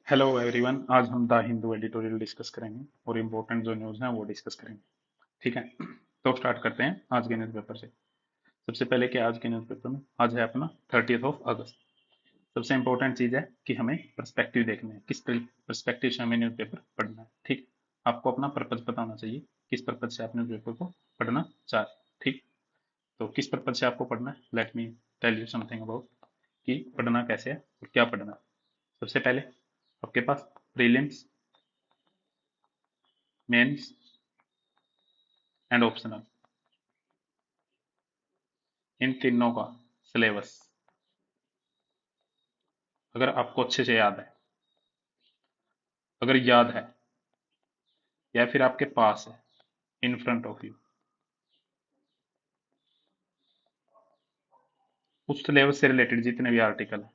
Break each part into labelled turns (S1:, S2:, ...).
S1: Hello everyone. आज हम the Hindu editorial discuss करेंगे और इम्पोर्टेंट जो न्यूज़ हैं वो डिस्कस करेंगे। ठीक है, तो स्टार्ट करते हैं आज के न्यूज़पेपर से। सबसे पहले कि आज के न्यूज़पेपर में आज है अपना 30 अगस्त। सबसे इम्पोर्टेंट चीज़ है कि हमें पर्सपेक्टिव देखना है, किस पर्सपेक्टिव से हमें न्यूज़पेपर पढ़ना है। ठीक, आपको अपना पर्पज पता होना चाहिए, किस पर्पज से आप न्यूज़पेपर को पढ़ना चाह रहे हैं। ठीक, तो किस पर्पज से आपको पढ़ना है, let me tell you something about कि पढ़ना कैसे है और क्या पढ़ना है। सबसे पहले आपके पास प्रीलिम्स, मेंस एंड ऑप्शनल, इन तीनों का सिलेबस अगर आपको अच्छे से याद है, अगर याद है या फिर आपके पास है इन फ्रंट ऑफ यू, उस सिलेबस से रिलेटेड जितने भी आर्टिकल हैं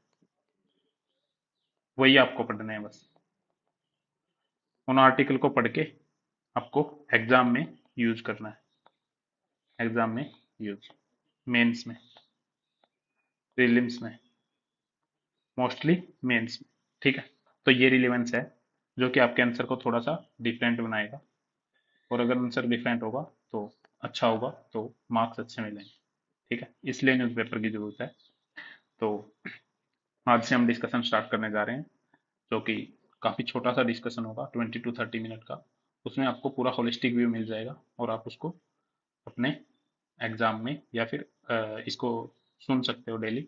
S1: वही आपको पढ़ने हैं बस। उन आर्टिकल को पढ़ के आपको एग्जाम में यूज करना है, एग्जाम में यूज, मेंस में, प्रीलिम्स में, मोस्टली मेंस में। ठीक है, तो ये रिलेवेंस है जो कि आपके आंसर को थोड़ा सा डिफरेंट बनाएगा, और अगर आंसर डिफरेंट होगा तो अच्छा होगा, तो मार्क्स अच्छे मिलेंगे। ठीक है, इसलिए न्यूज़पेपर की जरूरत है। तो आज से हम डिस्कशन स्टार्ट करने जा रहे हैं, जो कि काफ़ी छोटा सा डिस्कशन होगा, 20 to 30 मिनट का। उसमें आपको पूरा होलिस्टिक व्यू मिल जाएगा और आप उसको अपने एग्जाम में या फिर इसको सुन सकते हो डेली।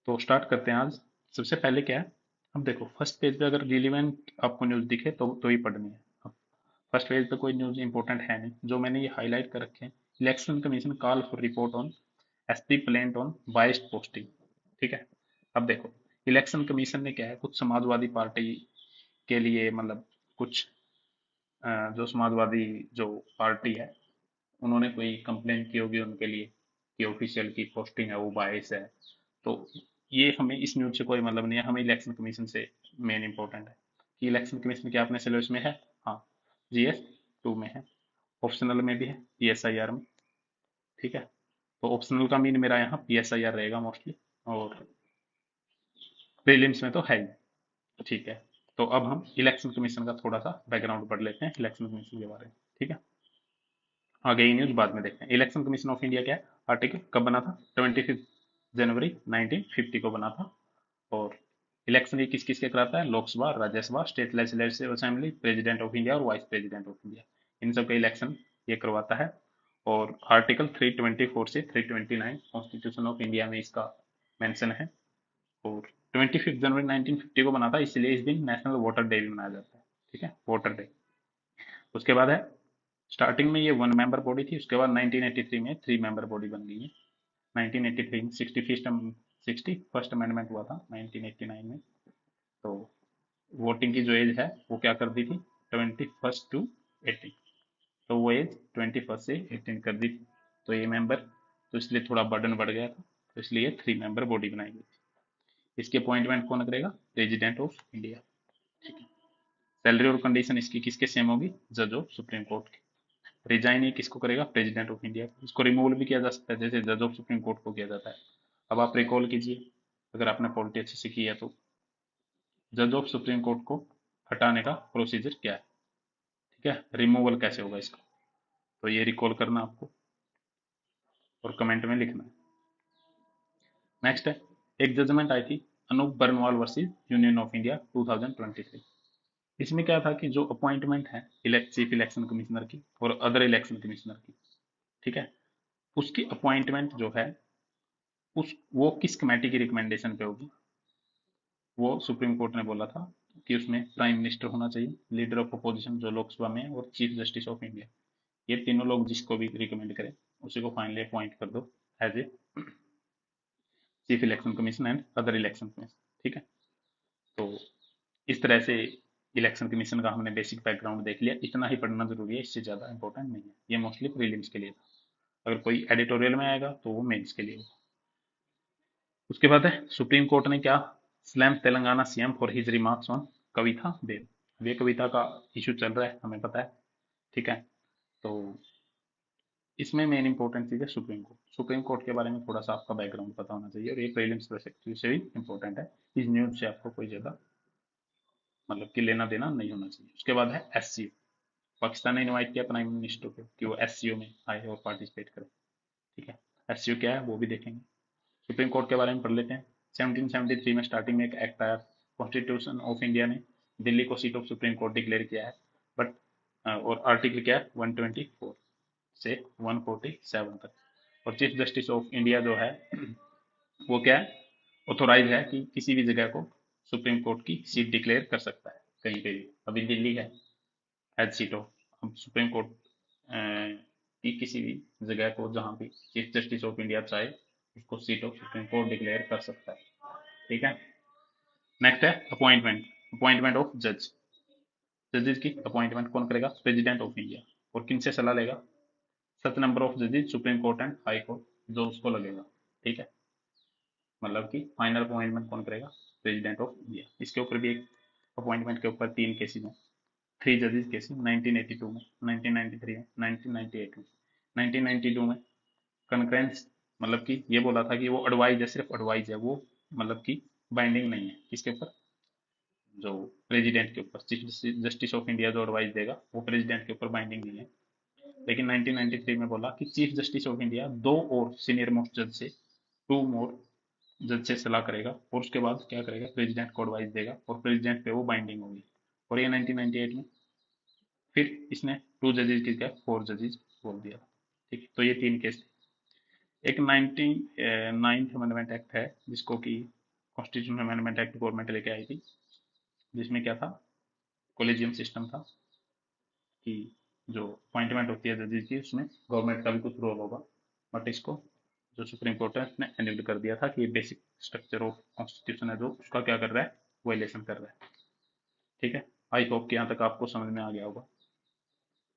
S1: तो स्टार्ट करते हैं आज। सबसे पहले क्या है, अब देखो फर्स्ट पेज पे अगर रिलीवेंट आपको न्यूज़ दिखे तो ही पढ़नी है। अब फर्स्ट पेज पे कोई न्यूज़ इंपॉर्टेंट है नहीं, जो मैंने ये हाईलाइट कर रखे हैं। Election commission call for report on SP plaint on biased posting. ठीक है, अब देखो इलेक्शन कमीशन ने क्या है, कुछ समाजवादी पार्टी के लिए मतलब कुछ जो समाजवादी जो पार्टी है उन्होंने कोई कंप्लेन की होगी उनके लिए कि ऑफिशियल की पोस्टिंग है वो बायस है। तो ये हमें इस न्यूज से कोई मतलब नहीं है, हमें इलेक्शन कमीशन से मेन इंपॉर्टेंट है कि इलेक्शन कमीशन क्या अपने सिलेबस में है। हाँ, GS 2 में है, ऑप्शनल में भी है, PSIR में। ठीक है, तो ऑप्शनल का मीन मेरा यहाँ PSIR रहेगा मोस्टली, और प्रीलिम्स में तो है ही। ठीक है, तो अब हम इलेक्शन कमीशन का थोड़ा सा बैकग्राउंड पढ़ लेते हैं इलेक्शन कमीशन के बारे में। ठीक है, आगे ये न्यूज बाद में देखते हैं। इलेक्शन कमीशन ऑफ इंडिया क्या है, आर्टिकल कब बना था, 25 जनवरी 1950 को बना था। और इलेक्शन ये किस किस के कराता है, Lok Sabha, Rajya Sabha, state legislative assembly, president of India और वाइस प्रेसिडेंट ऑफ इंडिया, इन सब का इलेक्शन ये करवाता है। और आर्टिकल 324 से 329 कॉन्स्टिट्यूशन ऑफ इंडिया में इसका मेंशन है। और 25 जनवरी 1950 को बना था, इसलिए इस दिन नेशनल वोटर डे भी मनाया जाता है। ठीक है, वोटर डे। उसके बाद है, स्टार्टिंग में ये 1 मेंबर बॉडी थी, उसके बाद 1983 में 3 मेंबर बॉडी बन गई है। 1983 में 61st अमेंडमेंट हुआ था 1989 में। तो वोटिंग की जो एज है वो क्या कर दी थी, 21 to 18। तो वो एज 21 से 18 कर दी थी। तो ये मेंबर, तो इसलिए थोड़ा बर्डन बढ़ गया था, तो इसलिए 3 मेंबर बॉडी बनाई गई थी। इसकी अपॉइंटमेंट कौन करेगा, प्रेसिडेंट ऑफ इंडिया। ठीक है, सैलरी और कंडीशन इसकी किसके सेम होगी, जज ऑफ सुप्रीम कोर्ट की। रिजाइन ये किसको करेगा, प्रेसिडेंट ऑफ इंडिया। इसको रिमूवल भी किया जा सकता है जैसे जज ऑफ सुप्रीम कोर्ट को किया जाता है। अब आप रिकॉल कीजिए, अगर आपने पॉलिटी अच्छे से की है तो, जज ऑफ सुप्रीम कोर्ट को हटाने का प्रोसीजर क्या है। ठीक है, रिमूवल कैसे होगा इसका, तो ये रिकॉल करना आपको और कमेंट में लिखना है। नेक्स्ट है, एक जजमेंट आई थी, Anoop Barnwal versus Union of India 2023। इसमें क्या था कि जो अपॉइंटमेंट है चीफ इलेक्शन कमिश्नर की और अदर इलेक्शन कमिश्नर की, ठीक है, उसकी अपॉइंटमेंट जो है उस वो किस कमेटी की रिकमेंडेशन पे होगी। वो सुप्रीम कोर्ट ने बोला था कि उसमें प्राइम मिनिस्टर होना चाहिए, लीडर ऑफ अपोजिशन जो लोकसभा में है, और चीफ जस्टिस ऑफ इंडिया। ये तीनों लोग जिसको भी रिकमेंड करें उसी को फाइनली अपॉइंट कर दो as a chief election commission and other election commission. ठीक है, तो इस तरह से इलेक्शन कमीशन का हमने बेसिक बैकग्राउंड देख लिया। इतना ही पढ़ना जरूरी है, इससे ज्यादा इंपॉर्टेंट नहीं है। ये मोस्टली प्रीलिम्स के लिए था, अगर कोई एडिटोरियल में आएगा तो वो मेंस के लिए होगा। उसके बाद है, सुप्रीम कोर्ट ने क्या slam Telangana CM for his remarks on Kavitha देव। ये कविता का इशू चल रहा है, हमें पता है। ठीक है, तो इसमें मेन इंपॉर्टेंट चीज़ है सुप्रीम कोर्ट। सुप्रीम कोर्ट के बारे में थोड़ा सा आपका बैकग्राउंड पता होना चाहिए, और ये प्रीलिम्स पर्सपेक्टिव से भी इंपॉर्टेंट है। इस न्यूज से आपको कोई ज़्यादा मतलब कि लेना देना नहीं होना चाहिए। उसके बाद है एससीओ। पाकिस्तान ने इनवाइट किया प्राइम मिनिस्टर को कि वो एससीओ में आए और पार्टिसिपेट करें। ठीक है, एससीओ क्या है वो भी देखेंगे। सुप्रीम कोर्ट के बारे में पढ़ लेते हैं। 1773 में स्टार्टिंग में एक एक्ट आया, कॉन्स्टिट्यूशन ऑफ इंडिया ने दिल्ली को seat of supreme court declare किया है। बट और आर्टिकल क्या है, 124 से 147 तक। और चीफ जस्टिस ऑफ इंडिया जो है वो क्या है, ऑथोराइज है कि किसी भी जगह को सुप्रीम कोर्ट की सीट डिक्लेयर कर सकता है, कहीं पे भी। अभी दिल्ली है एज सीट ऑफ, अब सुप्रीम कोर्ट की किसी भी जगह को जहां भी चीफ जस्टिस ऑफ इंडिया चाहे उसको seat of supreme court declare कर सकता है। ठीक है, नेक्स्ट है अपॉइंटमेंट। अपॉइंटमेंट ऑफ जज। जजेस की अपॉइंटमेंट कौन करेगा, प्रेसिडेंट ऑफ इंडिया। और किन से सलाह लेगा, सच नंबर ऑफ जजेस supreme court and high court जो उसको लगेगा। ठीक है, मतलब कि फाइनल अपॉइंटमेंट कौन करेगा, प्रेसिडेंट ऑफ इंडिया। इसके ऊपर भी एक अपॉइंटमेंट के ऊपर 3 केसेस हैं, 3 जजेस केसेस, 1982 में, 1993 में, 1998 में। 1992 में कंकरेंस, मतलब कि ये बोला था कि वो एडवाइज है, सिर्फ एडवाइज है वो, मतलब कि बाइंडिंग नहीं है। किसके ऊपर, जो प्रेसिडेंट के ऊपर। चीफ जस्टिस ऑफ इंडिया जो एडवाइस देगा वो प्रेसिडेंट के ऊपर बाइंडिंग नहीं है। लेकिन 1993 में बोला कि चीफ जस्टिस ऑफ इंडिया 2 और सीनियर मोस्ट जज से, 2 मोर जज से सलाह करेगा, और उसके बाद क्या करेगा, प्रेसिडेंट को एडवाइस देगा और प्रेसिडेंट पे वो बाइंडिंग होगी। और ये 1998 में फिर इसने 2 जजेज की क्या 4 जजेज बोल दिया। ठीक है, तो ये 3 केस थे। एक 19 अमेंडमेंट एक्ट है जिसको कि कॉन्स्टिट्यूशन अमेंडमेंट एक्ट गवर्नमेंट लेके आई थी, जिसमें क्या था, कोलेजियम सिस्टम था कि जो अपॉइंटमेंट होती है जजेज की उसमें गवर्नमेंट का भी कुछ रोल होगा। बट इसको जो सुप्रीम कोर्ट है उसने एन्यूल कर दिया था कि ये बेसिक स्ट्रक्चर ऑफ कॉन्स्टिट्यूशन है जो उसका क्या कर रहा है, वायलेशन कर रहा है। ठीक है, आई होप कि यहाँ तक आपको समझ में आ गया होगा।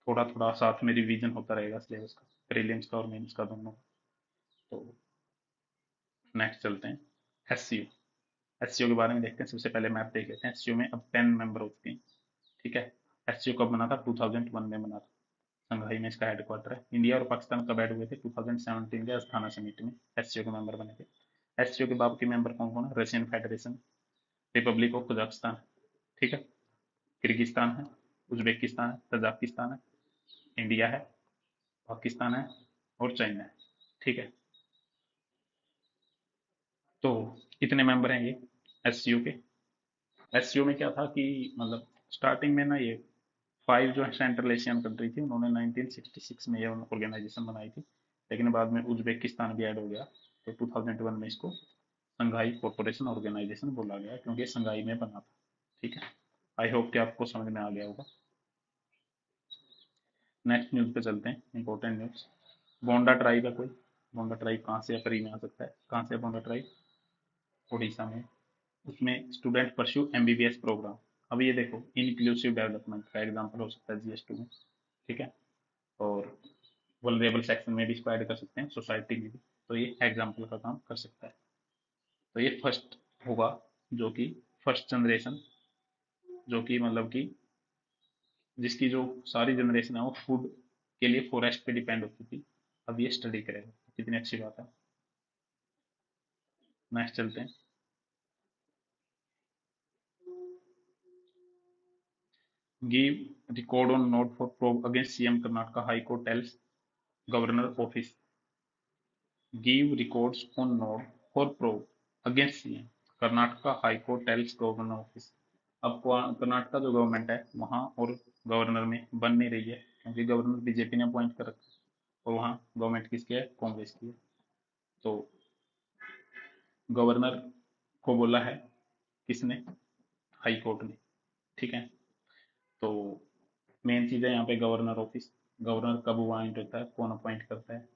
S1: थोड़ा थोड़ा साथ में रिवीजन होता रहेगा सिलेबस का, प्रीलिम्स का और मेंस का दोनों। तो नेक्स्ट चलते हैं एससीओ। एससीओ के बारे में देखते हैं। सबसे पहले मैप देख लेते हैं। एससीओ में अब 10 मेंबर हो चुके हैं। ठीक है, एससीओ कब बना था, 2001 में बना था। संघाई में इसका हेडक्वार्टर है। इंडिया और पाकिस्तान कब ऐड हुए थे, 2017 के अस्थाना समिट में एससीओ के मेंबर बने थे। एससीओ के बाकी मेंबर कौन कौन है, Russian federation, Republic of Kazakhstan, ठीक है, किर्गिस्तान है, उज्बेकिस्तान है, तजाकिस्तान है, इंडिया है, पाकिस्तान है और चाइना है। ठीक है, तो इतने मेंबर हैं ये एससीओ के। एससीओ में क्या था कि मतलब स्टार्टिंग में ना ये 5 जो सेंट्रल एशियन कंट्री थी उन्होंने 1966 में ये ऑर्गेनाइजेशन बनाई थी। लेकिन बाद में उज्बेकिस्तान भी ऐड हो गया, तो 2001 में इसको संघाई कॉर्पोरेशन ऑर्गेनाइजेशन बोला गया क्योंकि संघाई में बना था। ठीक है, आई होप कि आपको समझ में आ गया होगा। नेक्स्ट न्यूज पे चलते हैं, इंपॉर्टेंट न्यूज। बोंडा ट्राइब है कोई, बोंडा ट्राइब कहाँ से फ्री में आ सकता है, कहाँ से बोंडा ट्राइब, उड़ीसा में। उसमें स्टूडेंट परस्यू एमबीबीएस प्रोग्राम। अब ये देखो इनक्लूसिव डेवलपमेंट का एग्जांपल हो सकता है जीएस2 में। ठीक है, और वल्नरेबल सेक्शन में भी इसको ऐड कर सकते हैं, सोसाइटी में भी। तो ये एग्जाम्पल का काम कर सकता है। तो ये फर्स्ट होगा जो कि फर्स्ट जनरेशन, जो कि मतलब कि जिसकी जो सारी जनरेशन है वो फूड के लिए फॉरेस्ट पे डिपेंड होती थी। अब ये स्टडी करेगा, कितनी अच्छी बात है। नेक्स्ट चलते हैं। Give record on note for probe against CM Karnataka high court tells governor office. Give records on note for probe against CM Karnataka high court tells governor office. अब कर्नाटका जो गवर्नमेंट है वहाँ और गवर्नर में बन नहीं रही है क्योंकि गवर्नर बीजेपी ने अपॉइंट कर रखा है, और वहाँ गवर्नमेंट किसकी है, कांग्रेस की है। तो गवर्नर को बोला है किसने, हाई कोर्ट ने। ठीक है, तो मेन चीज़ है यहाँ पे गवर्नर ऑफिस। गवर्नर कब अपॉइंट होता है, कौन अपॉइंट करता है,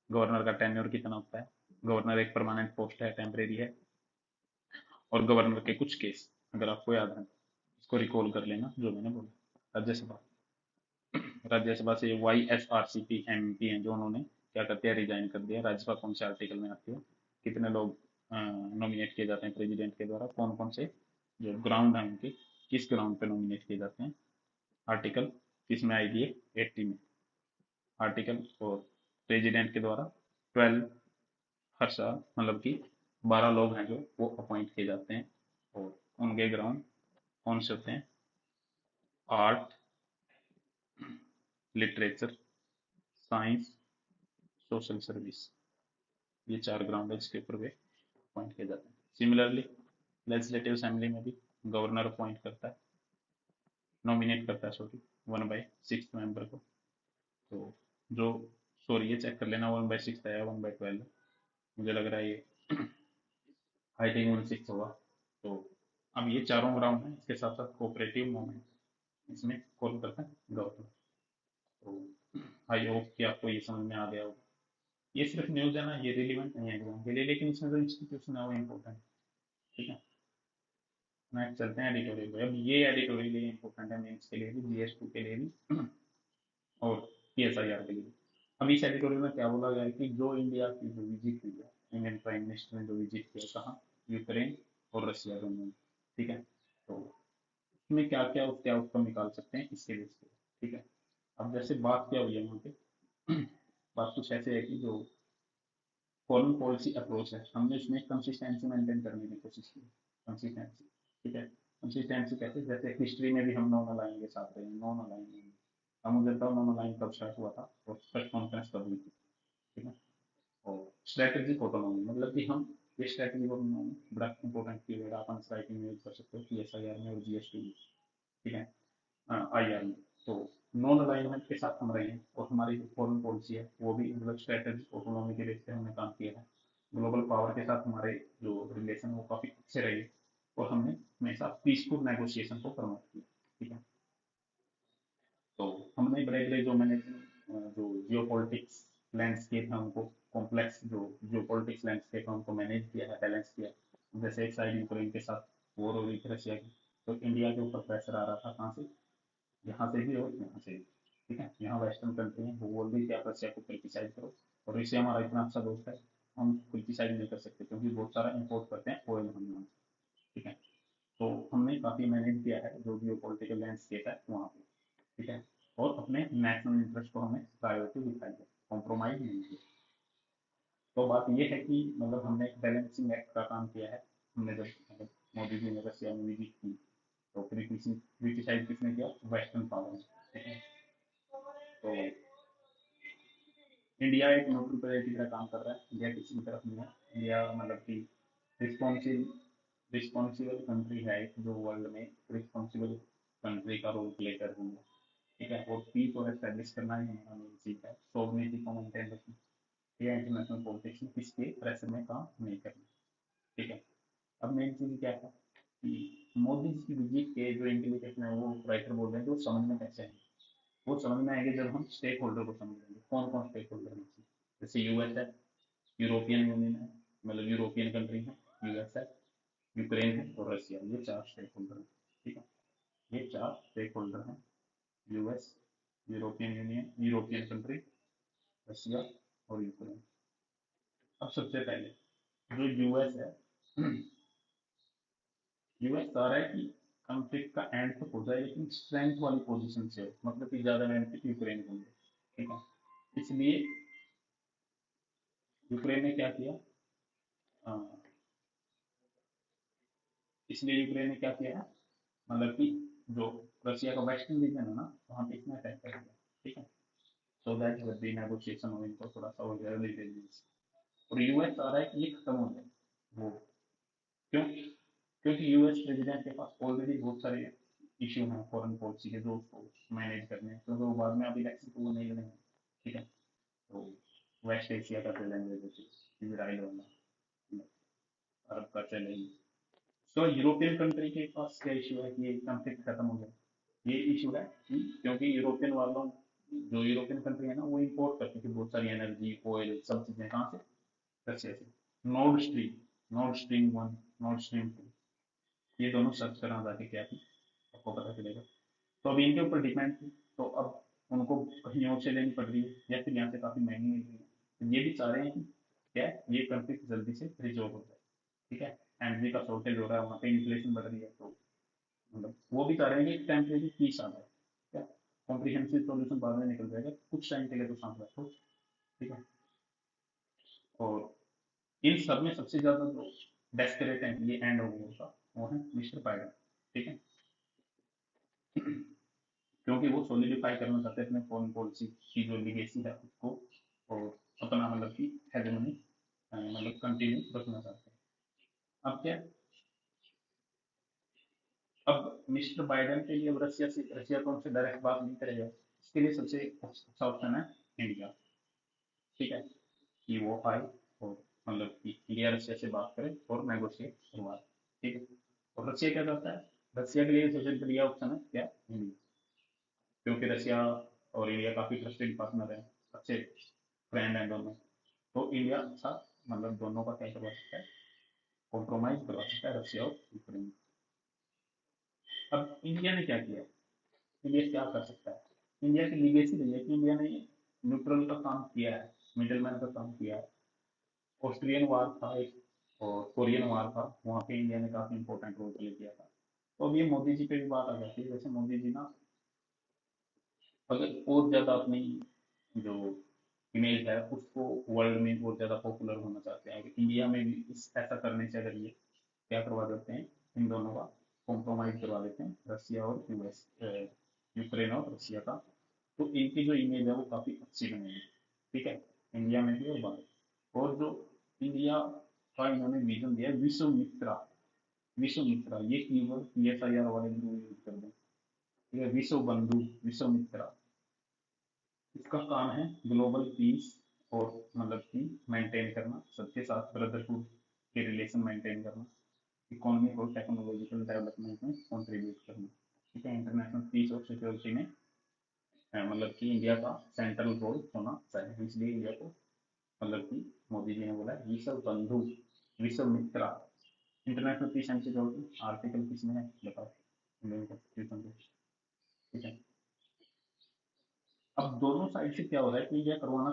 S1: गवर्नर का टेन्योर कितना होता है, गवर्नर एक परमानेंट पोस्ट है, टेम्परेरी है, और गवर्नर के कुछ केस अगर आपको याद है इसको रिकॉल कर लेना जो मैंने बोला। राज्यसभा, राज्यसभा से YSRCP MP हैं जो उन्होंने क्या करते हैं, रिजाइन कर दिया। राज्यसभा कौन से आर्टिकल में आती है, कितने लोग नॉमिनेट किए जाते हैं प्रेसिडेंट के द्वारा, कौन कौन से जो ग्राउंड है उनके, किस ग्राउंड पे नॉमिनेट किए जाते हैं। आर्टिकल किस में आएगी, 80 में आर्टिकल, और प्रेसिडेंट के द्वारा 12 हर साल, मतलब कि 12 लोग हैं जो वो अपॉइंट किए जाते हैं, और उनके ग्राउंड कौन से होते हैं? Art, literature, science, social service. ये 4 ग्राउंड है जिसके ऊपर वे अपॉइंट किए जाते हैं। सिमिलरली लेजिस्लेटिव असेंबली में भी गवर्नर अपॉइंट करता है, नॉमिनेट करता है, सॉरी, 1/6 मेंबर को। तो जो, सॉरी ये चेक कर लेना 1/6 है या 1/12, मुझे लग रहा है ये आई थिंक 1/6 होगा। तो अब ये चारों ग्राउंड है, इसके साथ साथ कोऑपरेटिव मूवमेंट, इसमें कौन करता है? गवर्नर। तो आई होप कि आपको ये समझ में आ गया होगा। ये सिर्फ न्यूज है ना, ये रिलीवेंट नहीं है एग्जाम के लिए, लेकिन इसमें जो इंस्टीट्यूशन है वो इम्पोर्टेंट है। ठीक है, नेक्स्ट चलते हैं एडिटोरियल पे। अब ये एडिटोरियल ये इंपॉर्टेंट है मेंस के लिए भी, जीएस 2 के लिए भी, और पीएसआईआर के लिए भी। अब इस एडिटोरियल में क्या बोला गया है कि जो इंडिया की जो विजिट हुई है, इंडियन प्राइम मिनिस्टर ने जो विजिट किया, कहाँ? यूक्रेन और रशिया दोनों में। ठीक है, तो इसमें क्या क्या उसके आउटकम निकाल सकते हैं इसके बेस पे। ठीक है, अब जैसे बात क्या हुई है वहाँ पे, बात कुछ ऐसे है कि जो फॉरेन पॉलिसी अप्रोच है, हमने उसमें कंसिस्टेंसी मेंटेन करने की कोशिश की। कंसिस्टेंसी, ठीक है। कंसिस्टेंसी कैसे? जैसे हिस्ट्री में भी हम नॉन अलाइन के साथ रहे, नॉन अलाइन। अब मुझे बताओ नॉन अलाइन कब स्टार्ट हुआ था और फर्स्ट कॉन्फ्रेंस कब हुई थी? ठीक है, और स्ट्रेटेजिक ऑटोनॉमी, मतलब कि हम ये स्ट्रेटेजिक ऑटोनॉमी बड़ा इंपॉर्टेंट कीवर्ड आप आंसर राइटिंग में यूज कर सकते हो, पीएसआईआर में और जीएसटी में। ठीक है, आईआर में। तो नॉन अलाइनमेंट के साथ हम रहे हैं, और हमारी जो फॉरेन पॉलिसी है वो भी मतलब स्ट्रेटेजिक ऑटोनॉमी के बेस पे हमने काम किया है। ग्लोबल पावर के साथ हमारे जो रिलेशन वो काफी अच्छे रहे, और हमने हमेशा पीसफुल नेगोशिएशन को प्रमोट किया। ठीक है, तो हमने बड़े बड़े जो मैंने जो जियो पॉलिटिक्स लैंडस्केप है उनको, कॉम्प्लेक्स जो जियो पॉलिटिक्स लैंडस्केप है उनको मैनेज किया है, बैलेंस किया। जैसे एक साइड यूक्रेन के साथ वॉर हो रही थी रशिया की, तो इंडिया के ऊपर प्रेशर आ रहा था, कहाँ से? यहाँ से भी और यहाँ से भी। ठीक है, यहाँ वेस्टर्न कंट्री है, वो बोल रही थी आप रशिया को क्रिटिसाइज करो, और रशिया हमारा इतना अच्छा दोस्त है, हम क्रिटिसाइज नहीं कर सकते क्योंकि बहुत सारा इंपोर्ट करते हैं ऑयल हम यहाँ से। ठीक है, तो हमने काफी मैनेज किया है जो जियो पॉलिटिकल लैंडस्केप है वहाँ पे। ठीक है, और अपने नेशनल इंटरेस्ट को हमने प्रायोरिटी दिखाई है, कॉम्प्रोमाइज नहीं किया। तो बात ये है कि मतलब हमने एक बैलेंसिंग एक्ट का काम किया है। हमने जब मतलब मोदी जी ने रशिया में विजिट की, तो क्रिटिसाइज किसने किया? वेस्टर्न पावर ने। ठीक है, तो इंडिया एक न्यूट्रल पोजिशन का काम कर रहा है, इंडिया किसी की तरफ नहीं है। इंडिया मतलब कि रिस्पॉन्सिबल रिस्पॉन्सिबल कंट्री है एक, जो वर्ल्ड में रिस्पॉन्सिबल कंट्री का रोल प्ले कर रही है। ठीक है, और पीस और एस्टेब्लिश करना ही हमारा मेन चीज है, सोवरेनिटी को मेंटेन रखना। या इंटरनेशनल पॉलिटिक्स में किसके प्रेशर में काम नहीं करना। ठीक है, अब मेन चीज क्या है कि मोदी जी की विजिट के जो इंप्लीकेशन है वो राइटर बोल रहे हैं कि वो समझ में कैसे है। वो समझ में आएंगे जब हम स्टेक होल्डर को समझेंगे, कौन कौन स्टेक होल्डर है। जैसे यूएस है, यूरोपियन यूनियन है, मतलब यूरोपियन कंट्री है, यूएस है, यूक्रेन है और रशिया, ये 4 स्टेक होल्डर हैं। ठीक है, ये 4 स्टेक होल्डर हैं, US, European union, European country, Russia और यूक्रेन। अब सबसे पहले जो यूएस है, यूएस चाह रहा है कि कॉन्फ्लिक्ट का एंड तक हो जाए, लेकिन स्ट्रेंथ वाली पोजीशन से हो, मतलब कि ज्यादा बेनिफिट यूक्रेन को मिले। ठीक है, इसलिए यूक्रेन ने क्या किया, अ, इसलिए यूक्रेन ने क्या किया है, मतलब कि जो रशिया का वेस्टर्न रीजन है ना, वहाँ पे इसने अटैक कर दिया। ठीक है, सो दैट जब भी नेगोशिएशन हो इनको थोड़ा सा हो जाए रिलीजियंस। और यूएस आ रहा है कि ये खत्म हो जाए वो। क्यों? क्योंकि यूएस प्रेसिडेंट के पास ऑलरेडी बहुत सारे इश्यू हैं फॉरेन पॉलिसी के, जो उसको मैनेज करने हैं, क्योंकि वो बाद में अब इलेक्शन को वो नहीं लड़ेंगे। ठीक है, तो वेस्ट एशिया का चैलेंज है, जैसे इसराइल वाला, अरब का चैलेंज। तो यूरोपियन कंट्री के पास क्या इशू है कि ये कॉन्फ्लिक्ट खत्म हो जाए। ये इशू है कि क्योंकि यूरोपियन वालों, जो यूरोपियन कंट्री है ना, वो इंपोर्ट करती थी बहुत सारी एनर्जी, ऑयल, सब चीजें कहाँ से? रशिया से। नॉर्ड स्ट्रीम 1, नॉर्ड स्ट्रीम 2, ये दोनों सर्च करना जाके क्या थी, आपको पता चलेगा। तो अभी इनके ऊपर डिपेंड थी, तो अब उनको कहीं और से लेनी पड़ रही है, या फिर यहाँ से काफी महंगी मिल रही है। तो ये भी चाह रहे हैं कि क्या ये कंफ्लिक्ट जल्दी से रिजोल्व हो जाए। ठीक है, एनर्जी का शॉर्टेज हो रहा है, वहाँ पे इन्फ्लेशन बढ़ रही है, तो मतलब वो भी चाह रहे हैं कि टेम्परेरी पीस आ जाए। क्या कॉम्प्रिहेंसिव सॉल्यूशन बाद में निकल जाएगा, कुछ टाइम के लिए तो शांत रखो। ठीक है। और इन सब में सबसे ज्यादा जो डेस्परेट है ये एंड होगा वो है मिस्टर बाइडन। ठीक है। क्योंकि वो सॉलिडिफाई करना चाहते हैं अपने फॉरेन पॉलिसी की जो लीगेसी है उसको, और अपना मतलब की हेजेमनी मतलब कंटिन्यू रखना चाहते हैं। अब क्या, अब मिस्टर बाइडेन के लिए अब रशिया तो उनसे डायरेक्ट बात नहीं करेगा, इसके लिए सबसे अच्छा ऑप्शन है इंडिया। ठीक है, कि वो आए और मतलब कि इंडिया रशिया से बात करे और नेगोशिएट करवाए। ठीक है। और रशिया क्या करता है, रशिया के लिए सबसे बढ़िया ऑप्शन है क्या, इंडिया। क्योंकि रशिया और इंडिया काफी ट्रस्टेड पार्टनर है, अच्छे फ्रेंड हैं दोनों। तो इंडिया अच्छा मतलब दोनों का क्या करवा सकता है, कॉम्प्रोमाइज करवा सकता है रशिया और यूक्रेन। अब इंडिया ने क्या किया, इंडिया क्या कर सकता है, इंडिया की लीगेसी रही है कि इंडिया ने न्यूट्रल का काम किया है, मिडिल मैन का काम किया है। ऑस्ट्रियन वार था एक और कोरियन वार था, वहाँ पे इंडिया ने काफी इंपॉर्टेंट रोल प्ले किया था। तो अब ये मोदी जी पे भी बात आ जाती है, जैसे मोदी जी ना अगर और ज्यादा अपनी जो इमेज है उसको वर्ल्ड में और ज्यादा पॉपुलर होना चाहते हैं, कि इंडिया में भी इस ऐसा करने से अगर ये क्या करवा देते हैं, इन दोनों का कॉम्प्रोमाइज करवा देते हैं, रशिया और यूएस, यूक्रेन और रशिया का, तो इनकी जो इमेज है वो काफी अच्छी बनेगी। ठीक है, इंडिया में भी और बाहर। और जो इंडिया का इन्होंने विजन दिया है, विश्व मित्रा ये कीवर्ड PSIR वाले भी यूज कर दें। ठीक है, विश्व बंधु, विश्व मित्रा, इसका काम है ग्लोबल पीस और मतलब कि मेंटेन करना, सबके साथ ब्रदरहुड के रिलेशन मेंटेन करना, इकोनॉमिक और टेक्नोलॉजिकल डेवलपमेंट में कंट्रीब्यूट करना। ठीक है, इंटरनेशनल पीस और सिक्योरिटी में मतलब कि इंडिया का सेंट्रल रोल होना चाहिए, इसलिए इंडिया को मतलब कि मोदी जी ने बोला विश्व बंधु, विश्व मित्रा, international peace and security article किसमें है बताओ, इंडियन कॉन्स्टिट्यूशन में। ठीक है। अब दोनों साइड से क्या हो रहा है कि इंडिया करवाना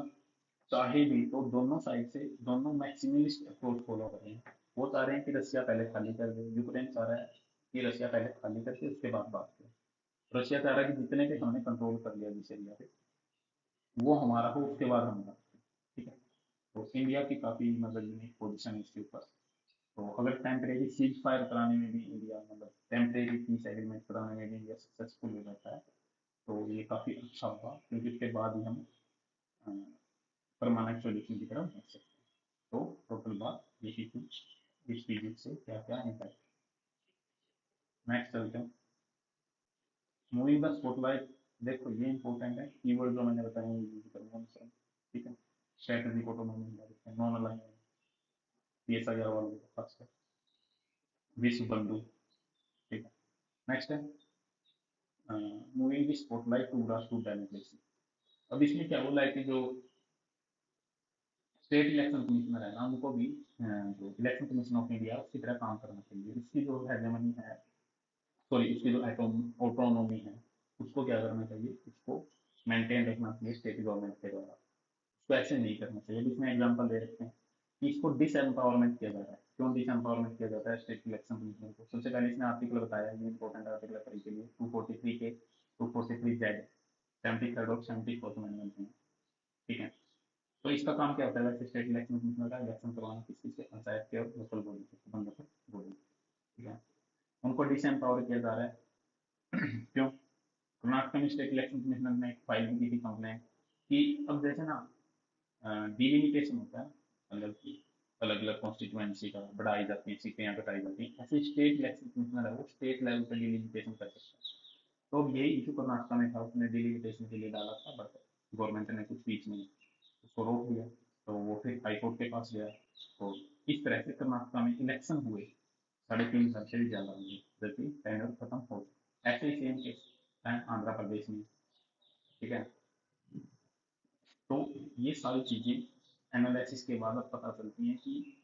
S1: चाहे भी तो दोनों साइड से दोनों मैक्सिमलिस्ट अप्रोच फॉलो कर रहे हैं। वो चाह रहे हैं कि रशिया पहले खाली कर दे, यूक्रेन चाह रहा है कि रशिया पहले खाली करके उसके बाद बात करें। रशिया चाह रहा है कि जितने भी हमने कंट्रोल कर लिया जिस एरिया पे वो हमारा हो, उसके बाद हम बात करें। ठीक है। तो इंडिया की काफी मतलब यूनिक पोजीशन है इसके ऊपर। तो अगर टेम्परेरी सीज फायर कराने में भी इंडिया मतलब टेम्परेरी पीस एग्रीमेंट कराने में भी इंडिया सक्सेसफुल हो जाता है, तो ये काफी अच्छा होगा, क्योंकि इसके बाद ही हम परमानेंट सोल्यूशन की तरफ बढ़ सकते हैं। तो टोटल बात यही थी, इस विजिट से क्या क्या इम्पैक्ट। नेक्स्ट चलते हैं, मूविंग द स्पॉटलाइट। देखो ये इंपॉर्टेंट है, कीवर्ड जो मैंने बताया वो यूज करूंगा सर। ठीक है, स्ट्रेटजी को तो मैंने बता दिया, नॉन अलाइनमेंट, PSIR वालों को खासकर, विश्व बंधु। ठीक है। नेक्स्ट है moving the spotlight to grassroot democracy. अब इसमें क्या बोला है कि जो स्टेट इलेक्शन कमिश्नर है ना उनको भी जो इलेक्शन कमीशन ऑफ इंडिया उसकी तरह काम करना चाहिए, इसकी जो हेजेमनी है, सॉरी इसकी जो ऑटोनोमी है उसको क्या करना चाहिए, उसको मेंटेन रखना चाहिए स्टेट गवर्नमेंट के द्वारा, उसको ऐसे नहीं करना चाहिए। अभी इसमें एग्जांपल दे रखते हैं कि इसको डिसएम्पावरमेंट किया जा रहा है। क्यों डिसएम्पावरमेंट किया जाता है स्टेट इलेक्शन कमीशन को, सबसे पहले इसने आर्टिकल बताया, ये इंपॉर्टेंट आर्टिकल है पढ़ी के लिए, 243 के 243Z, 73rd और 74th अमेंडमेंट में। ठीक है। तो इसका काम क्या होता है वैसे स्टेट इलेक्शन कमीशनर का, इलेक्शन करवाना किसी से, पंचायत के और लोकल बॉडी से, संबंधित बॉडी। ठीक है, उनको डिसएम्पावर किया जा रहा है। क्यों, कर्नाटक में स्टेट इलेक्शन कमिश्नर ने एक फाइल की थी कंप्लेंट कि अब जैसे ना डिलिमिटेशन होता है, मतलब कि अलग अलग कॉन्स्टिट्यूएंसी का बढ़ाई जाती है सीटें या घटाई जाती हैं, ऐसे स्टेट इलेक्शन कमिश्नर है वो स्टेट लेवल पर डिलिमिटेशन कर सकता है। तो अब यही इशू कर्नाटक में था, उसने डिलिमिटेशन के लिए डाला था बट गवर्नमेंट ने कुछ बीच में उसको रोक दिया, तो वो फिर हाईकोर्ट के पास गया। तो इस तरह से कर्नाटक में इलेक्शन हुए 3.5 साल से भी ज्यादा हुए, जबकि टेंडर खत्म हो गया। ऐसे ही सेम केस है आंध्र प्रदेश में। ठीक है। तो ये सारी चीजें एनालिसिस के बाद अब पता चलती हैं कि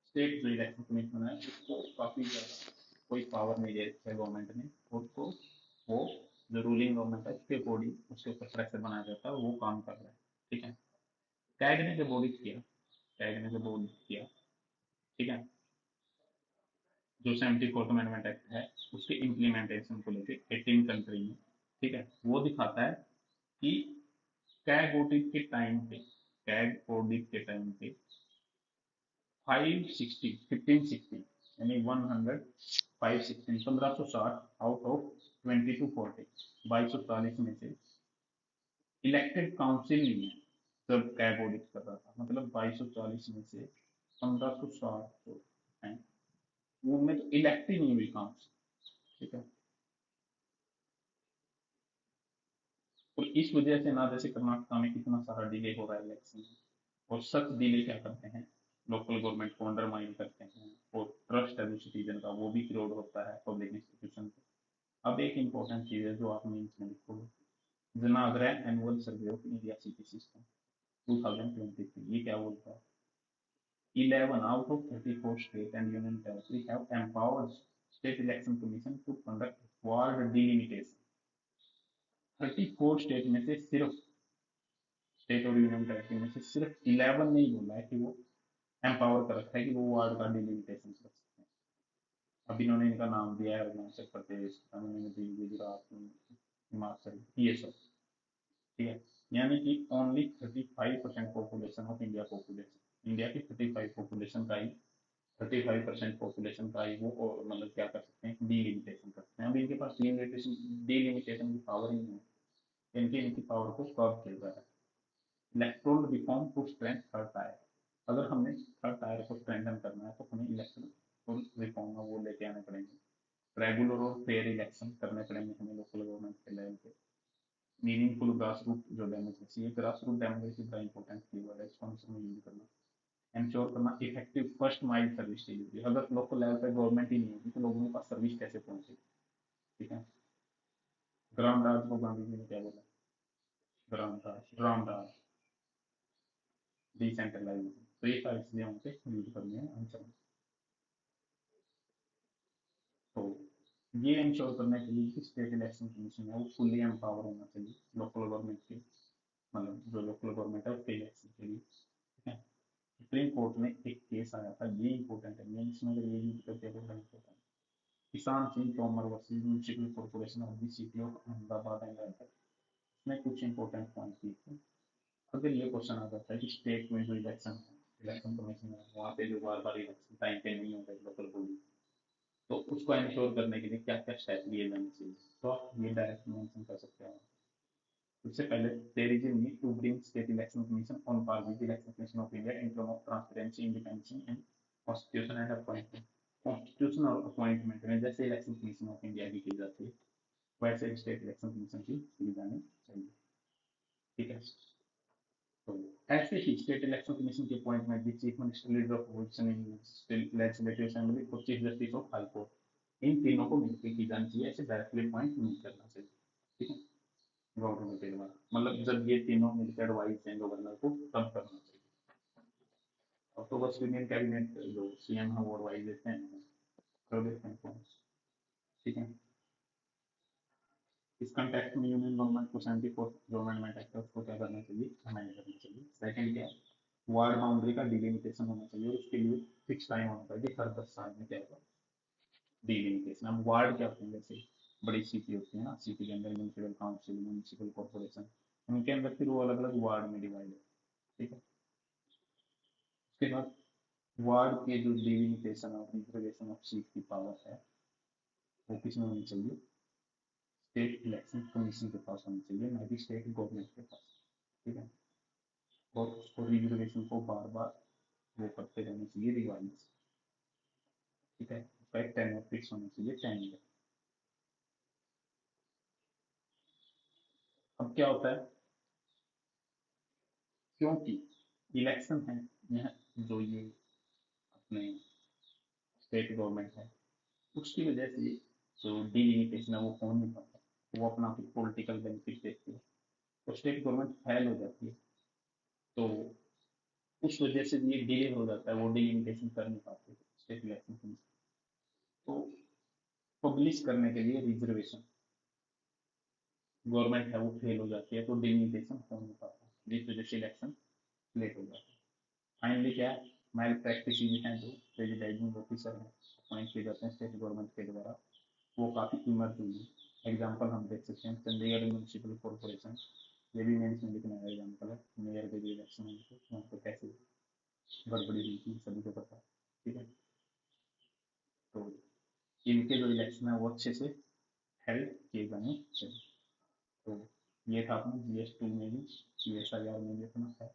S1: स्टेट जो इलेक्शन कमीशन है उसको काफी ज्यादा कोई पावर नहीं दे रखी है गवर्नमेंट ने उसको, वो जो रूलिंग गवर्नमेंट है उसके अकॉर्डिंग उसके ऊपर प्रेशर बनाया जाता है, वो काम कर रहा है। ठीक है। कैग ने जब ऑडिट किया, कैग ने जब ऑडिट किया, ठीक है, जो 74th अमेंडमेंट एक्ट है उसके इम्प्लीमेंटेशन को लेकर 18 कंट्री में, ठीक है, वो दिखाता है कि कैग ऑडिट के टाइम पे, कैग ऑडिट के टाइम पे 560 1560 यानी 100 1560 आउट ऑफ 2240 2240 में से इलेक्टेड काउंसिल नहीं है जब कैग ऑडिट कर रहा था, मतलब 2240 में से 1560 जो है वो में तो इलेक्ट ही नहीं हुई काउंसिल। ठीक है, और इस वजह से ना जैसे कर्नाटका में कितना सारा डिले हो रहा है इलेक्शन में, और सच डिले क्या करते हैं, लोकल गवर्नमेंट को अंडरमाइन करते हैं, और ट्रस्ट है जो सिटीजन का वो भी क्रोड होता है पब्लिक इंस्टीट्यूशन पे। अब एक इंपॉर्टेंट चीज है जो आप मीन्स में लिखोगे, Janaagraha annual survey of India city system 2023, ये क्या बोलता है, 11 out of 34 state and union territory have empowered state election commission to conduct ward delimitation। 34 state में से सिर्फ, स्टेट और यूनियन टेरिटरी में से सिर्फ 11 ने ही बोला है कि वो एम्पावर कर रखा है कि वो वार्ड का डिलिमिटेशन कर सकते हैं। अब इन्होंने इनका नाम दिया है अरुणाचल प्रदेश, तमिलनाडु, गुजरात, हिमाचल, ये सब। ठीक है, यानी कि only 35% population of India, population India की 35 पॉपुलेशन का ही 35% पॉपुलेशन का ही वो मतलब क्या कर सकते हैं, डिलिमिटेशन कर सकते हैं। अभी इनके पास डिलिमिटेशन की पावर ही नहीं है, इनकी इनकी पावर को कब चल रहा है। Electoral reform to strength third tier, अगर हमने थर्ड टायर को स्ट्रेंथन करना है तो हमें इलेक्ट्रोल रिफॉर्म में वो लेके आने पड़ेंगे, रेगुलर और फेयर इलेक्शन करने पड़ेंगे हमें लोकल गवर्नमेंट के लेवल पे, मीनिंगफुल ग्रास रूट जो डेमोक्रेसी है, ग्रास रूट डेमोक्रेसी बड़ा इंपॉर्टेंट कीवर्ड है, इसको हमें यूज करना, इंश्योर करना effective first mile service delivery. अगर लोकल लेवल पे गवर्नमेंट ही नहीं होगी तो लोगों के पास सर्विस कैसे पहुंचेगी। ठीक है, ग्राम राज को गांधी जी ने क्या बोला, ग्राम राज डिसेंट्रलाइजेशन, तो ये सारी चीजें हमसे यूज करनी है आंसर। तो ये इंश्योर करने के लिए कि स्टेट इलेक्शन कमीशन है वो फुल्ली एम्पावर होना चाहिए लोकल गवर्नमेंट के, मतलब जो लोकल गवर्नमेंट है उसके इलेक्शन के लिए। ठीक है, सुप्रीम कोर्ट में एक केस आया था, ये इंपॉर्टेंट है, मैं इसमें अगर ये यूज करते हैं तो बड़ा इंपॉर्टेंट, किसान Singh Tomar versus municipal corporation of the city of Ahmedabad and Hyderabad. इसमें कुछ इंपॉर्टेंट पॉइंट लिखे। अगर ये क्वेश्चन आ जाता है कि स्टेट में जो इलेक्शन है, इलेक्शन कमीशन है वहाँ पे जो बार बार इलेक्शन टाइम पे नहीं हो रहे लोकल बॉडी, तो उसको इंश्योर करने के लिए क्या क्या स्टेप लिए जाने चाहिए, तो आप ये डायरेक्ट मेंशन कर सकते हैं। सबसे पहले there is a need to bring state election commission on par with election commission of India in term of transparency, independence and constitution and appointment. Constitution और अपॉइंटमेंट में जैसे इलेक्शन कमीशन ऑफ इंडिया की जाती है वैसे state election commission की जानी चाहिए। ठीक है, तो ऐसे ही स्टेट इलेक्शन कमीशन के अपॉइंटमेंट भी chief minister, leader of opposition in legislative assembly और chief justice of high court, इन तीनों को मिलकर की जानी चाहिए, ऐसे डायरेक्टली अपॉइंट नहीं करना चाहिए। ठीक है, गवर्नमेंट के द्वारा, मतलब जब ये तीनों मिलकर एडवाइस दें गवर्नर को तब करना चाहिए। अब तो बस यूनियन कैबिनेट जो सीएम है वो एडवाइस देते हैं, कर देते हैं। ठीक है, इस कंटेक्स्ट में यूनियन गवर्नमेंट को 74 गवर्नमेंट एक्ट उसको क्या करना चाहिए, अमेंड करना चाहिए। सेकंड क्या है, वार्ड बाउंड्री का डिलिमिटेशन होना चाहिए और उसके लिए फिक्स टाइम होना चाहिए, हर 10 साल में क्या होगा डिलिमिटेशन। अब वार्ड क्या होते हैं, जैसे बड़ी सिटी होती है ना, सिटी के अंदर म्यूनिसिपल काउंसिल, म्यूनिसिपल कॉर्पोरेशन, उनके अंदर फिर वो अलग अलग वार्ड में डिवाइड है। ठीक है, उसके बाद वार्ड के जो डिलिमिटेशन और रिजर्वेशन ऑफ सीट की पावर है वो किसमें होनी चाहिए, स्टेट इलेक्शन कमीशन के पास होनी चाहिए, ना कि स्टेट गवर्नमेंट के पास। ठीक है, और उसको रिजर्वेशन को बार बार वो करते रहना चाहिए रिवाइज। ठीक है, उसका एक टेन्योर फिक्स होना चाहिए 10 ईयर। अब क्या होता है, क्योंकि इलेक्शन है, यह जो ये अपने स्टेट गवर्नमेंट है उसकी वजह से जो डिलिमिटेशन है वो हो नहीं पाता, वो अपना कुछ पॉलिटिकल बेनिफिट देखती है, तो स्टेट गवर्नमेंट फेल हो जाती है, तो उस वजह से ये डिले हो जाता है, वो डिलिमिटेशन कर नहीं पाते स्टेट इलेक्शन। तो पब्लिश करने के लिए रिजर्वेशन गवर्नमेंट है वो फेल हो जाती है, तो डिलिमिटेशन हो नहीं पाता, जिस वजह से इलेक्शन लेट हो जाता है। फाइनली क्या है, मैल प्रैक्टिस हैं जो प्रेजिडाइजिंग ऑफिसर हैं अपॉइंट किए जाते हैं स्टेट गवर्नमेंट के द्वारा, वो काफ़ी इमर्ज हुई है। एग्जाम्पल हम देख सकते हैं चंडीगढ़ म्यूनसिपल कॉरपोरेशन ये भी मेरी जिंदगी का नया एग्जाम्पल है, मेयर के जो इलेक्शन हुए थे वहाँ पे कैसे गड़बड़ी हुई थी सभी को पता है। ठीक है, तो इनके जो इलेक्शन है वो अच्छे से हेल्ड किए जाने चाहिए। तो ये था अपना GS2 में भी, CSIR में भी अपना है,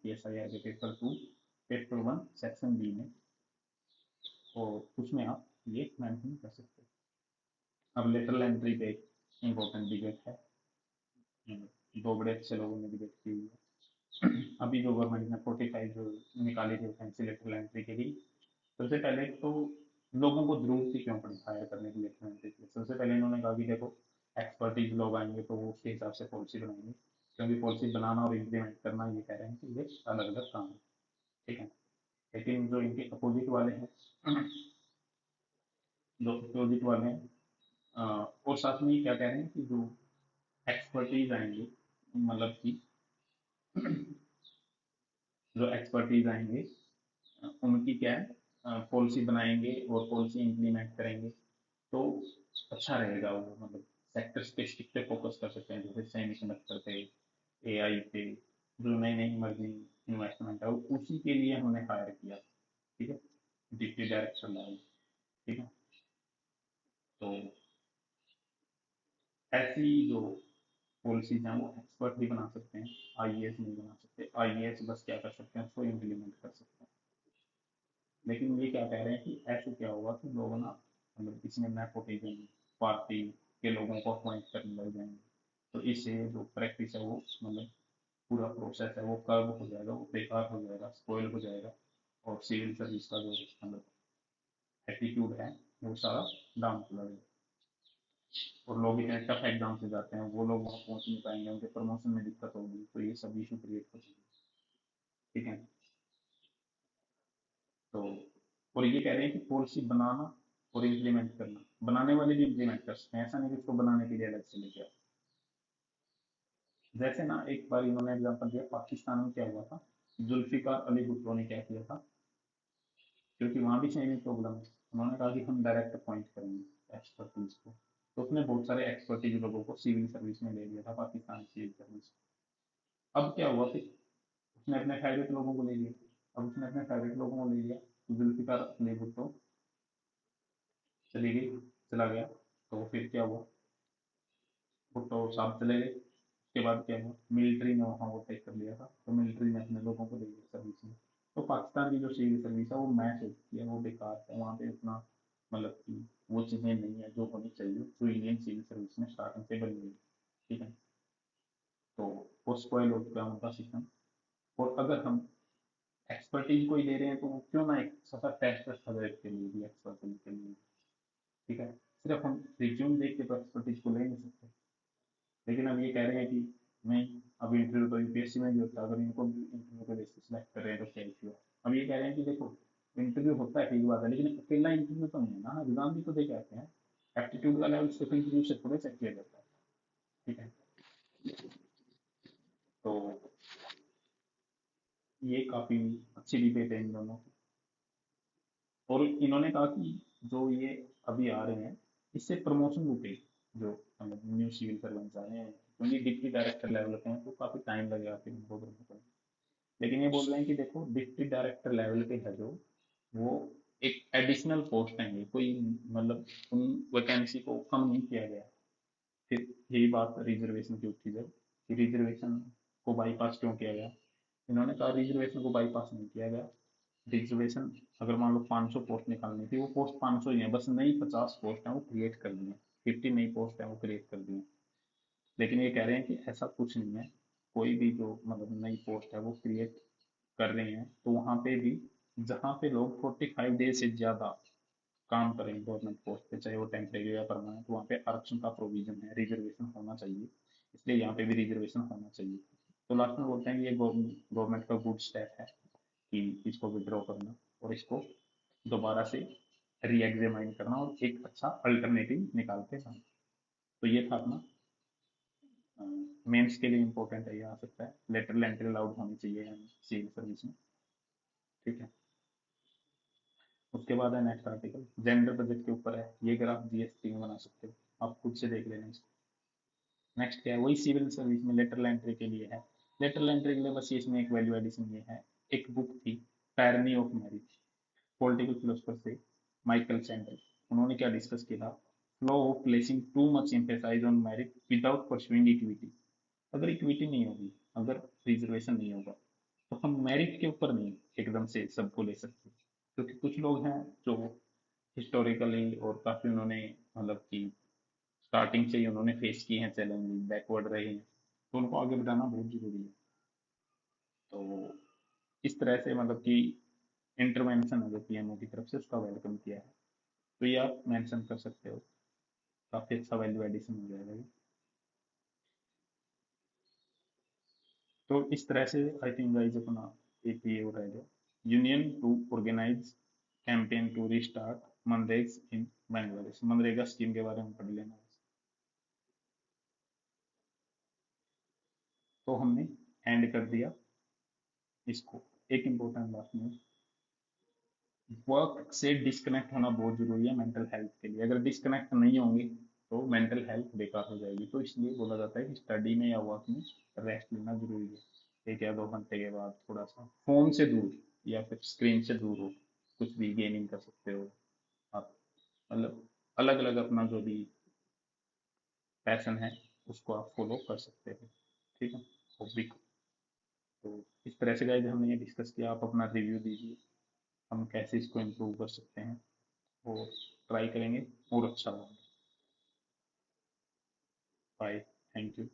S1: PSIR के पेपर 2 पेपर 1 सेक्शन बी में, और उसमें आप ये मेंशन कर सकते हो। अब लेटरल एंट्री पे एक इम्पोर्टेंट डिबेट है, दो बड़े अच्छे लोगों ने डिबेट की हुई है। अभी जो गवर्नमेंट ने 45 जो निकाली थी वैकेंसी लेटरल एंट्री के लिए, सबसे पहले तो लोगों को जरूरत ही क्यों पड़ी हायर करने के लेटरल एंट्री के लिए। सबसे पहले इन्होंने कहा कि देखो एक्सपर्टीज लोग आएंगे तो वो उसके हिसाब से पॉलिसी बनाएंगे, क्योंकि पॉलिसी बनाना और इम्प्लीमेंट करना ये कह रहे हैं कि ये अलग अलग काम है। ठीक है, लेकिन जो इनके अपोजिट वाले हैं, जो अपोजिट वाले हैं, और साथ में ये क्या कह रहे हैं कि जो एक्सपर्टीज आएंगे, मतलब कि जो एक्सपर्टीज आएंगे उनकी क्या है, पॉलिसी बनाएंगे और पॉलिसी इम्प्लीमेंट करेंगे तो अच्छा रहेगा। वो मतलब सेक्टर स्पेसिफिक पे फोकस कर सकते हैं, जैसे सेमीकंडक्टर पे, AI पे, जो नई नई इमर्जिंग इन्वेस्टमेंट है उसी के लिए हमने हायर किया। ठीक है, डिप्टी डायरेक्टर लेवल। ठीक है, तो ऐसी जो पॉलिसीज हैं वो एक्सपर्ट भी बना सकते हैं, IAS नहीं बना सकते। IAS बस क्या कर सकते हैं, उसको इम्प्लीमेंट कर सकते हैं। लेकिन ये क्या कह रहे हैं कि ऐसे क्या होगा कि लोग ना, मतलब इसमें नेपोटिज्म, पार्टी के लोगों को अपॉइंट करने लग जाएंगे, तो इससे जो प्रैक्टिस है वो मतलब पूरा प्रोसेस है वो कर्व हो जाएगा, वो बेकार हो जाएगा, स्पॉइल हो जाएगा, और सिविल सर्विस का जो मतलब एटीट्यूड है वो सारा डाउन चला जाएगा। और लोग इतने टफ एग्जाम से जाते हैं, वो लोग वहाँ पहुँच नहीं पाएंगे, उनके प्रमोशन में दिक्कत होगी, तो ये सब इशू क्रिएट हो जाएंगे। ठीक है, तो और ये कह रहे हैं कि पॉलिसी बनाना और इम्प्लीमेंट करना, बनाने वाले भी इम्प्लीमेंट कर सकते हैं, ऐसा नहीं कि उसको बनाने के लिए अलग से लेके आओ। जैसे ना एक बार इन्होंने एग्जाम्पल दिया, पाकिस्तान में क्या हुआ था, जुल्फिकार अली भुट्टो ने क्या किया था, क्योंकि वहां भी सेम ही प्रॉब्लम है। उन्होंने कहा कि हम डायरेक्ट अपॉइंट करेंगे एक्सपर्टीज को, तो उसने बहुत सारे एक्सपर्टीज लोगों को सिविल सर्विस में ले लिया था, पाकिस्तान सिविल सर्विस। अब क्या हुआ फिर, उसने अपने फेवरेट लोगों को ले लिया। अब उसने अपने फेवरेट लोगों को ले लिया, तो जुल्फिकार अली भुट्टो चली गई, चला गया। तो फिर क्या हुआ, भुट्टो साहब चले गए। उसके बाद क्या हुआ, मिलिट्री ने वहाँ वो टेक कर लिया था, तो मिलिट्री ने अपने लोगों को ले लिया सर्विस में। तो पाकिस्तान की जो सिविल सर्विस है वो मैच होती है, वो बेकार है, वहाँ पे उतना मतलब कि वो चीज़ें नहीं है जो होनी चाहिए, जो इंडियन सिविल सर्विस में स्टार्टिंग से बनी हुई है। ठीक है, तो वो स्पॉइल हो चुका है उनका सिस्टम। और अगर हम एक्सपर्टीज को ही ले रहे हैं तो क्यों ना एक सफर टेस्ट सब्जेक्ट के लिए भी एक्सपर्टीज के लिए। ठीक है, सिर्फ हम रिज्यूम देख के तो एक्सपर्टीज को ले नहीं सकते। लेकिन अब ये कह रहे हैं कि नहीं, अब इंटरव्यू तो UPSC में भी होता है, अगर इनको भी इंटरव्यू के बेसिस सेलेक्ट कर रहे हैं तो क्या इशू है। अब ये कह रहे हैं कि देखो इंटरव्यू होता है ठीक बात है, लेकिन अकेला इंटरव्यू तो नहीं है ना, एग्जाम भी तो दे के आते हैं। एप्टीट्यूड का लेवल सिर्फ इंटरव्यू से थोड़े चेक किया जाता है। ठीक है, तो ये काफी अच्छी डिबेट है इन दोनों की। और इन्होंने कहा कि जो ये अभी आ रहे हैं इससे प्रमोशन रुकेगी, जो मतलब न्यू सिविल सर्वेंट्स आ रहे हैं, क्योंकि डिप्टी डायरेक्टर लेवल पे हैं तो काफी टाइम लगेगा फिर उनको promote होने। लेकिन ये बोल रहे हैं कि देखो डिप्टी डायरेक्टर लेवल पे है जो, वो एक एडिशनल पोस्ट है, ये कोई मतलब उन वैकेंसी को कम नहीं किया गया। फिर यही बात रिजर्वेशन की उठी जब, कि रिजर्वेशन को बाईपास क्यों किया गया। इन्होंने कहा रिजर्वेशन को बाईपास नहीं किया गया। रिजर्वेशन अगर मान लो 500 पोस्ट निकालनी थी, वो पोस्ट 500 ही है, बस नई 50 पोस्ट है वो क्रिएट कर दी है, 50 नई पोस्ट है वो क्रिएट कर दी है। लेकिन ये कह रहे हैं कि ऐसा कुछ नहीं है, कोई भी जो मतलब नई पोस्ट है वो क्रिएट कर रहे हैं तो वहाँ पे भी जहाँ पे लोग 45 डेज से ज़्यादा काम करें गवर्नमेंट पोस्ट पे, चाहे वो टेम्परेरी या परमानेंट, वहाँ पे आरक्षण का प्रोविजन है, रिजर्वेशन होना चाहिए। इसलिए यहाँ पे भी रिजर्वेशन होना चाहिए। तो लास्ट में बोलते हैं कि ये गवर्नमेंट का गुड स्टेप है कि इसको विड्रॉ करना और इसको दोबारा से री एग्जामाइन करना और एक अच्छा अल्टरनेटिव निकाल के लाना। तो ये था अपना मेंस के लिए इंपॉर्टेंट है, ये आ सकता है, लेटरल एंट्री अलाउड होनी चाहिए सिविल सर्विस में। ठीक है, उसके बाद है नेक्स्ट आर्टिकल, जेंडर बजट के ऊपर है, ये ग्राफ GS3 में बना सकते हो, आप खुद से देख लेना इसको। नेक्स्ट क्या है, वही सिविल सर्विस में लेटरल एंट्री के लिए है। लेटरल एंट्री के लिए बस इसमें एक वैल्यू एडिशन ये है, एक बुक थी tyranny of marriage, political philosopher से माइकल सैंडल। उन्होंने क्या डिस्कस किया, flow of placing too much emphasise on merit without pursuing equity. अगर इक्विटी नहीं होगी, अगर रिजर्वेशन नहीं होगा, तो हम मेरिट के ऊपर नहीं एकदम से सबको ले सकते, क्योंकि कुछ लोग हैं जो हिस्टोरिकली और काफी उन्होंने मतलब कि स्टार्टिंग से ही उन्होंने फेस की हैं चैलेंजेस, बैकवर्ड रहे हैं, तो उनको आगे बढ़ाना बहुत जरूरी है। तो इस तरह से मतलब कि इंटरवेंशन अगर पीएमओ की तरफ से उसका वेलकम किया है, तो ये आप मेंशन कर सकते हो, काफी अच्छा वैल्यू एडिशन हो जाएगा ये। तो इस तरह से आई थिंक गाइस अपना एक ये हो रहेगा, union to organise campaign to restart MNREGA in Bangladesh. MNREGA scheme के बारे में पढ़ लेना। तो हमने एंड कर दिया इसको। एक इम्पोर्टेंट बात न्यूज, वर्क से डिस्कनेक्ट होना बहुत जरूरी है मेंटल हेल्थ के लिए। अगर डिस्कनेक्ट नहीं होंगे तो मेंटल हेल्थ बेकार हो जाएगी। तो इसलिए बोला जाता है कि स्टडी में या वर्क में रेस्ट लेना जरूरी है। 1 या 2 घंटे के बाद थोड़ा सा फोन से दूर या फिर स्क्रीन से दूर हो, कुछ भी गेमिंग कर सकते हो आप, मतलब अलग अलग अपना जो भी पैशन है उसको आप फॉलो कर सकते हो। ठीक है, हॉबी को। तो इस तरह से गाइस हमने ये डिस्कस किया, आप अपना रिव्यू दीजिए, हम कैसे इसको इम्प्रूव कर सकते हैं और ट्राई करेंगे और अच्छा होगा। Bye, thank you.